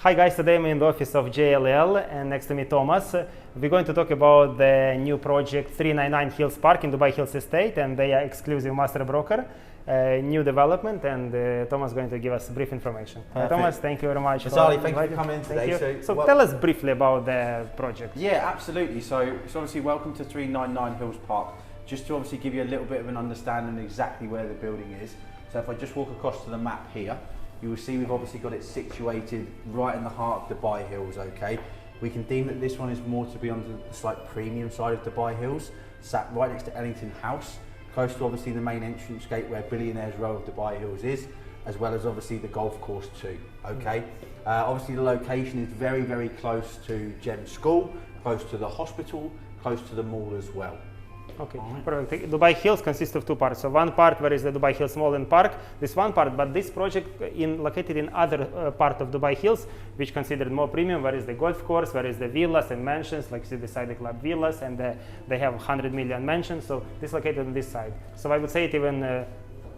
Hi guys, today I'm in the office of JLL and next to me Thomas. We're going to talk about the new project 399 Hills Park in Dubai Hills Estate, and they are exclusive master broker, new development, and Thomas is going to give us brief information. Thomas, thank you very much. Vitalii, thank you for coming in today. So tell us briefly about the project. Yeah, absolutely. So obviously welcome to 399 Hills Park. Just to obviously give you a little bit of an understanding of exactly where the building is. So if I just walk across to the map here, you will see we've obviously got it situated right in the heart of Dubai Hills, okay? We can deem that this one is more to be on the slight premium side of Dubai Hills, sat right next to Ellington House, close to obviously the main entrance gate where Billionaires Row of Dubai Hills is, as well as obviously the golf course too, okay? Obviously the location is very, very close to Gem School, close to the hospital, close to the mall as well. Okay, perfect. Dubai Hills consists of two parts. So one part where is the Dubai Hills Mall and Park, this one part, but this project located in other part of Dubai Hills, which considered more premium, where is the golf course, where is the villas and mansions, like see the side club villas, and they have 100 million mansions, so this located on this side. So I would say it even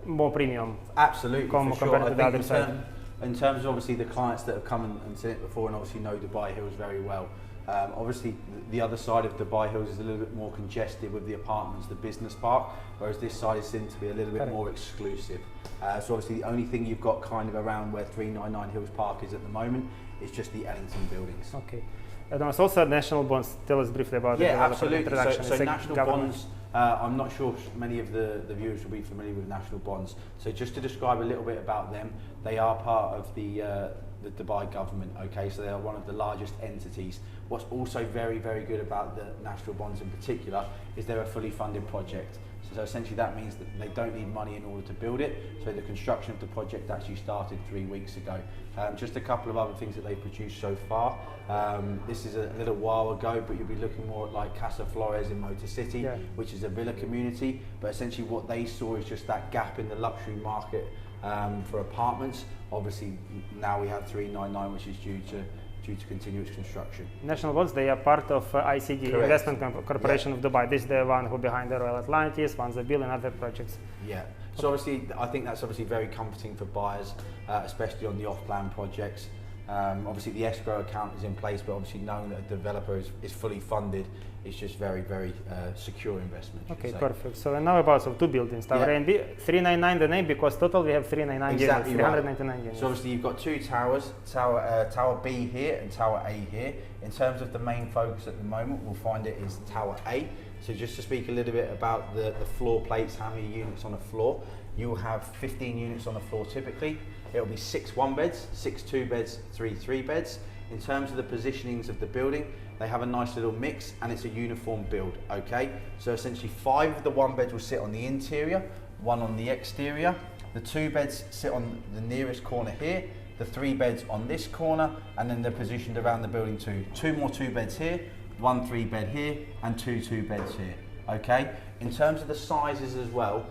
more premium. Absolutely, for compared sure. to the other side. In terms of obviously the clients that have come and seen it before and obviously know Dubai Hills very well, obviously the other side of Dubai Hills is a little bit more congested with the apartments, the business park, whereas this side is seen to be a little bit more exclusive. So obviously the only thing you've got kind of around where 399 Hills Park is at the moment is just the Ellington buildings. Okay. And also national bonds. Tell us briefly about the absolutely. So national government. bonds, I'm not sure many of the viewers will be familiar with national bonds. So just to describe a little bit about them, they are part of the Dubai government, okay, so they are one of the largest entities. What's also very, very good about the national bonds in particular is they're a fully funded project. So essentially that means that they don't need money in order to build it. So the construction of the project actually started 3 weeks ago. Just a couple of other things that they've produced so far. This is a little while ago, but you'll be looking more at like Casa Flores in Motor City, which is a villa community. But essentially what they saw is just that gap in the luxury market for apartments. Obviously now we have 399, which is due to continuous construction. National bonds, they are part of ICD, Correct. Investment Corporation of Dubai. This is the one who behind the Royal Atlantis, one's the bill and other projects. Yeah, so obviously I think that's obviously very comforting for buyers, especially on the off-plan projects. Obviously the escrow account is in place, but obviously knowing that a developer is fully funded is just very, very secure investment. Okay, perfect. So now about two buildings, Tower A and B. 399 the name because total we have 399 units, 399 units. So obviously you've got two towers, Tower B here and Tower A here. In terms of the main focus at the moment, we'll find it is Tower A. So just to speak a little bit about the floor plates, how many units on a floor, you will have 15 units on the floor typically. It will be 6 one beds, 6 2 beds, 3 3 beds. In terms of the positionings of the building, they have a nice little mix and it's a uniform build, okay? So essentially 5 of the one beds will sit on the interior, 1 on the exterior. The 2 beds sit on the nearest corner here, the 3 beds on this corner, and then they're positioned around the building too. 2 more 2 beds here, 1 3 bed here, and 2 2 beds here, okay? In terms of the sizes as well,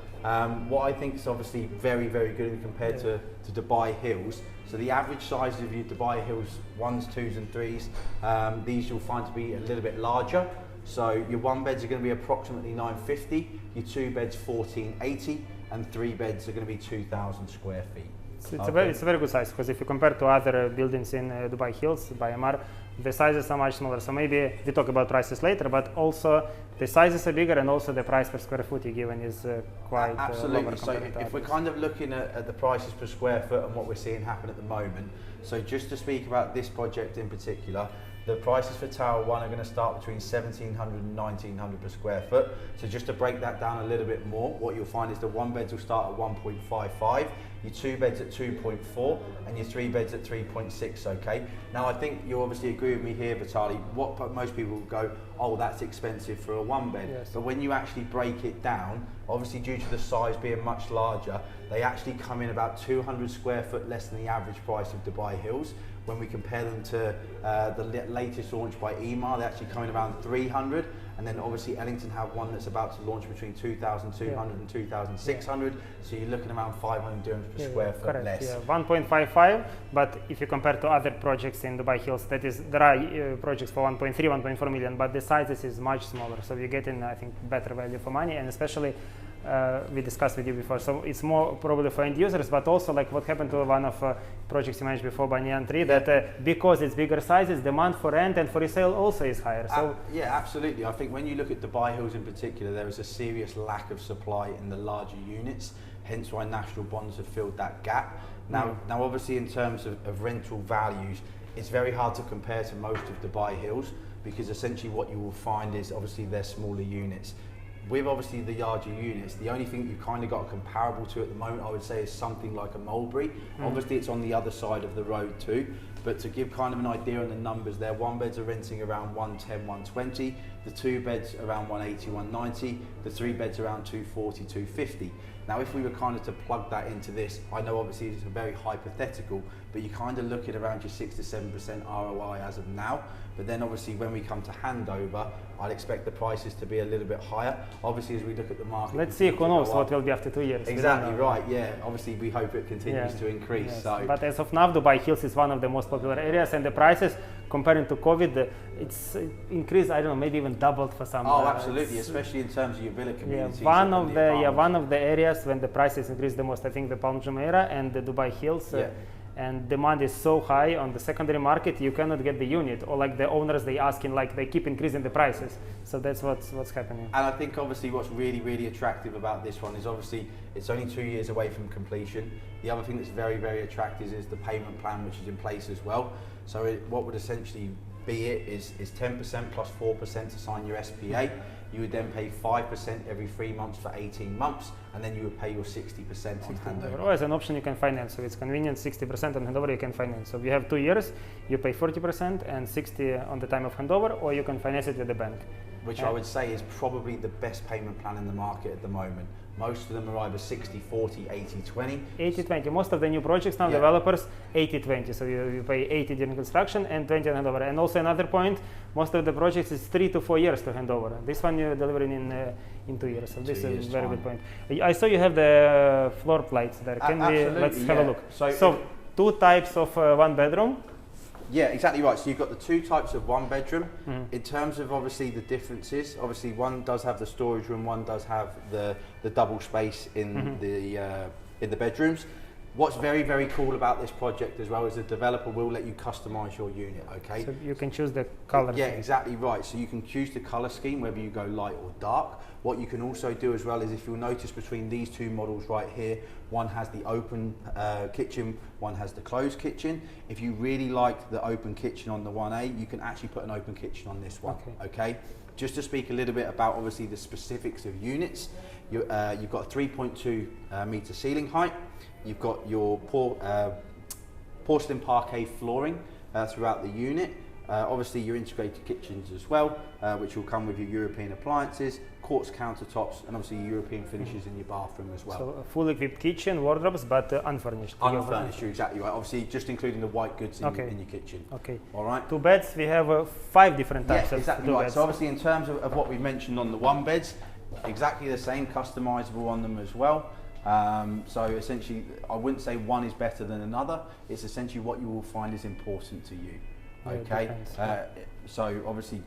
what I think is obviously very, very good compared to Dubai Hills. So the average size of your Dubai Hills 1s, 2s and 3s, these you'll find to be a little bit larger. So your 1 beds are going to be approximately 950, your 2 beds 1480, and 3 beds are going to be 2,000 square feet. So it's a very good size because if you compare to other buildings in Dubai Hills, by MR, the sizes are much smaller. So maybe we talk about prices later, but also the sizes are bigger and also the price per square foot you're given is quite absolutely. So if we're kind of looking at the prices per square foot and what we're seeing happen at the moment, so just to speak about this project in particular, the prices for Tower 1 are going to start between 1,700 and 1,900 per square foot. So just to break that down a little bit more, what you'll find is the 1 beds will start at 1.55, your 2 beds at 2.4, and your 3 beds at 3.6, okay? Now I think you obviously agree with me here, Vitalii, what most people will go, oh that's expensive for a 1 bed. Yes. But when you actually break it down, obviously due to the size being much larger, they actually come in about 200 square foot less than the average price of Dubai Hills. When we compare them to the latest launch by EMAR, they're actually coming around 300. And then obviously Ellington have one that's about to launch between 2,200 and 2,600. So you're looking around 500 dirhams per square foot less. Yeah, 1.55. But if you compare to other projects in Dubai Hills, that is, there are projects for 1.3, 1.4 million, but the sizes is much smaller. So you're getting, I think, better value for money, and especially we discussed with you before. So it's more probably for end users, but also like what happened to one of projects you managed before by Neon 3, that because it's bigger sizes, demand for rent and for resale also is higher. So yeah, absolutely. I think when you look at Dubai Hills in particular, there is a serious lack of supply in the larger units, hence why national bonds have filled that gap. Now obviously in terms of rental values, it's very hard to compare to most of Dubai Hills, because essentially what you will find is obviously they're smaller units. With obviously the larger units, the only thing you've kind of got a comparable to at the moment, I would say, is something like a Mulberry. Obviously it's on the other side of the road too, but to give kind of an idea on the numbers there, one beds are renting around 110, 120, the two beds around 180, 190, the three beds around 240, 250. Now if we were kind of to plug that into this, I know obviously it's a very hypothetical, but you kind of look at around your 6 to 7% ROI as of now. But then obviously when we come to handover, I'd expect the prices to be a little bit higher. Obviously as we look at the market, let's see, who knows what will be after 2 years. Exactly right, yeah. Obviously we hope it continues to increase. Yes. So. But as of now, Dubai Hills is one of the most popular areas, and the prices comparing to COVID, it's increased, I don't know, maybe even doubled for some. Oh, absolutely, especially in terms of your villa communities. One of the areas when the prices increase the most, I think the Palm Jumeirah and the Dubai Hills. And demand is so high on the secondary market, you cannot get the unit, or like the owners, they asking, like they keep increasing the prices. So that's what's happening. And I think obviously what's really, really attractive about this one is obviously it's only 2 years away from completion. The other thing that's very, very attractive is the payment plan, which is in place as well. So what would essentially be is 10% plus 4% to sign your SPA. You would then pay 5% every 3 months for 18 months, and then you would pay your 60% on handover. Or as an option, you can finance. So it's convenient, 60% on handover you can finance. So if you have 2 years, you pay 40% and 60% on the time of handover, or you can finance it with the bank. Which I would say is probably the best payment plan in the market at the moment. Most of them are either 60-40, 80-20. 80-20. Most of the new projects now, developers, 80-20. So you pay 80 during construction and 20 on handover. And also another point, most of the projects is 3 to 4 years to handover. This one you're delivering in 2 years. So this is a very good point. I saw you have the floor plates there. Let's have a look. So 2 types of 1 bedroom. Yeah, exactly right. So you've got the 2 types of 1 bedroom. In terms of obviously the differences, obviously one does have the storage room, one does have the double space in the bedrooms. What's very, very cool about this project as well is the developer will let you customize your unit, okay? So you can choose the color. Yeah, exactly right. So you can choose the color scheme, whether you go light or dark. What you can also do as well is, if you'll notice between these 2 models right here, one has the open kitchen, one has the closed kitchen. If you really like the open kitchen on the 1A, you can actually put an open kitchen on this one, okay? Just to speak a little bit about obviously the specifics of units, you've got a 3.2 meter ceiling height. You've got your porcelain parquet flooring throughout the unit. Obviously your integrated kitchens as well, which will come with your European appliances, quartz countertops, and obviously European finishes in your bathroom as well. So a full equipped kitchen, wardrobes, but unfurnished. Unfurnished, you're exactly right. Obviously just including the white goods in your kitchen. Okay. All right. 2 beds, we have 5 different types of exactly 2 right. beds. So obviously in terms of what we mentioned on the 1 beds, exactly the same, customizable on them as well. So essentially, I wouldn't say one is better than another. It's essentially what you will find is important to you. Okay. So obviously,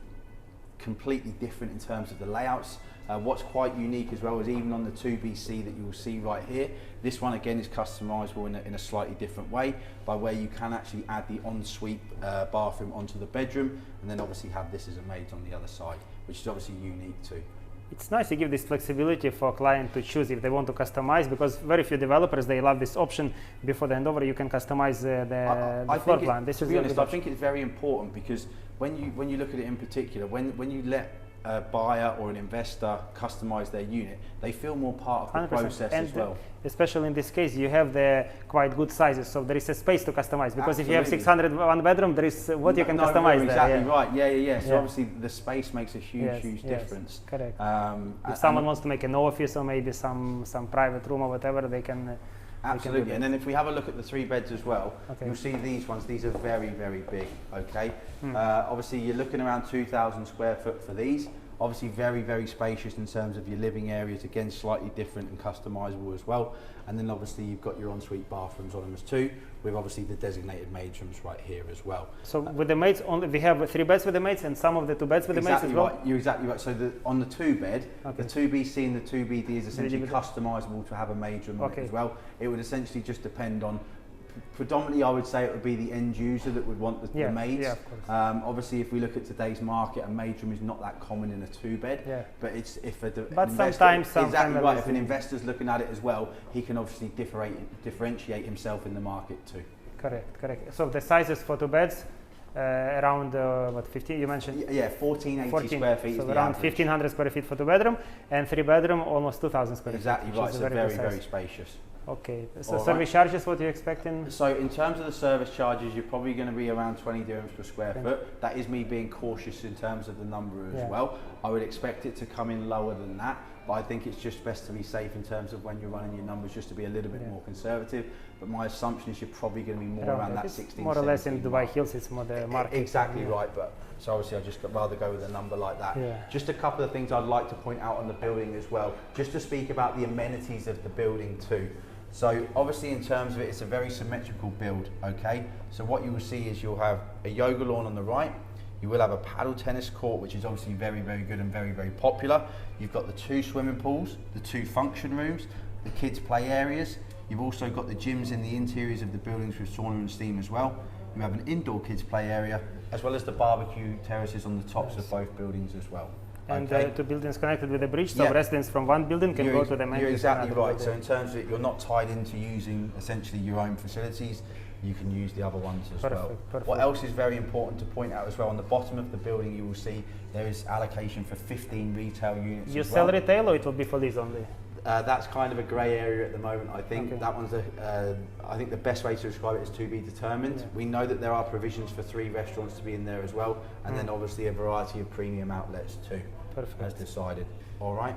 completely different in terms of the layouts. What's quite unique as well is even on the 2BC that you will see right here, this one again is customizable in a slightly different way, by where you can actually add the ensuite bathroom onto the bedroom, and then obviously have this as a maid on the other side, which is obviously unique too. It's nice to give this flexibility for a client to choose if they want to customize, because very few developers, they love this option. Before the handover, you can customize the floor plan. To be honest, I think it's very important, because when you look at it in particular, when you let a buyer or an investor customize their unit, they feel more part of the process as well. Especially in this case, you have the quite good sizes, so there is a space to customize. Because if you have 600 1 bedroom, there is what you can customize. Exactly right. Yeah. So obviously the space makes a huge difference. Correct. If someone wants to make an office or maybe some private room or whatever, they can. Absolutely. And then if we have a look at the 3 beds as well, you'll see these ones. These are very, very big. Okay. Obviously, you're looking around 2,000 square foot for these. Obviously very, very spacious in terms of your living areas, again slightly different and customizable as well. And then obviously you've got your ensuite bathrooms on them as too, with obviously the designated maids rooms right here as well. So with the maids, only we have 3 beds with the maids and some of the 2 beds with the maids as well? Right. You're exactly right. So on the 2 bed, the 2BC and the 2BD is essentially customizable to have a maid room on it as well. It would essentially just depend on, predominantly I would say it would be the end user that would want the maids. Yeah, of course. Obviously if we look at today's market, a maid room is not that common in a 2-bed, but it's if an investor's looking at it as well, he can obviously differentiate himself in the market too. Correct. So the sizes for 2 beds, around what, 15 you mentioned? Yeah, 1480 square feet. So around 1500 square feet for 2 bedroom, and 3 bedroom almost 2000 square feet. Exactly right. So very spacious. Okay, so service charges, what are you expecting? So in terms of the service charges, you're probably going to be around 20 dirhams per square foot. That is me being cautious in terms of the number as well. I would expect it to come in lower than that, but I think it's just best to be safe in terms of when you're running your numbers, just to be a little bit more conservative. But my assumption is you're probably going to be more around that 16, more or less in Dubai Hills, it's more the market. Exactly right, but so obviously I just rather go with a number like that. Just a couple of things I'd like to point out on the building as well, just to speak about the amenities of the building too. So obviously in terms of it, it's a very symmetrical build, okay? So what you will see is you'll have a yoga lawn on the right, you will have a paddle tennis court, which is obviously very, very good and very, very popular. You've got the 2 swimming pools, the 2 function rooms, the kids play areas. You've also got the gyms in the interiors of the buildings with sauna and steam as well. You have an indoor kids play area, as well as the barbecue terraces on the tops of both buildings as well. And 2 buildings connected with a bridge, so residents from one building can go to the main. You're exactly right. So in terms of it, you're not tied into using essentially your own facilities. You can use the other ones as well. What else is very important to point out as well, on the bottom of the building you will see there is allocation for 15 retail units. You sell retail, or it will be for lease only? That's kind of a grey area at the moment. I think that one's I think the best way to describe it is to be determined. We know that there are provisions for 3 restaurants to be in there as well, and then obviously a variety of premium outlets too, as decided. All right.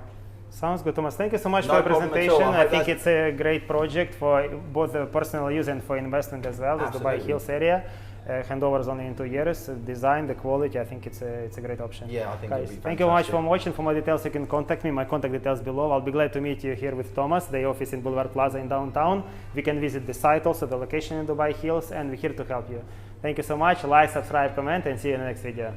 Sounds good, Thomas. Thank you so much for your presentation. I think it's a great project for both the personal use and for investment as well. It's Dubai Hills area. Handovers only in 2 years. Design, the quality, I think it's a great option. Yeah, I think it'll be fantastic. Thank you very much for watching. For more details, you can contact me. My contact details below. I'll be glad to meet you here with Thomas. The office in Boulevard Plaza in downtown. We can visit the site, also the location in Dubai Hills, and we're here to help you. Thank you so much. Like, subscribe, comment, and see you in the next video.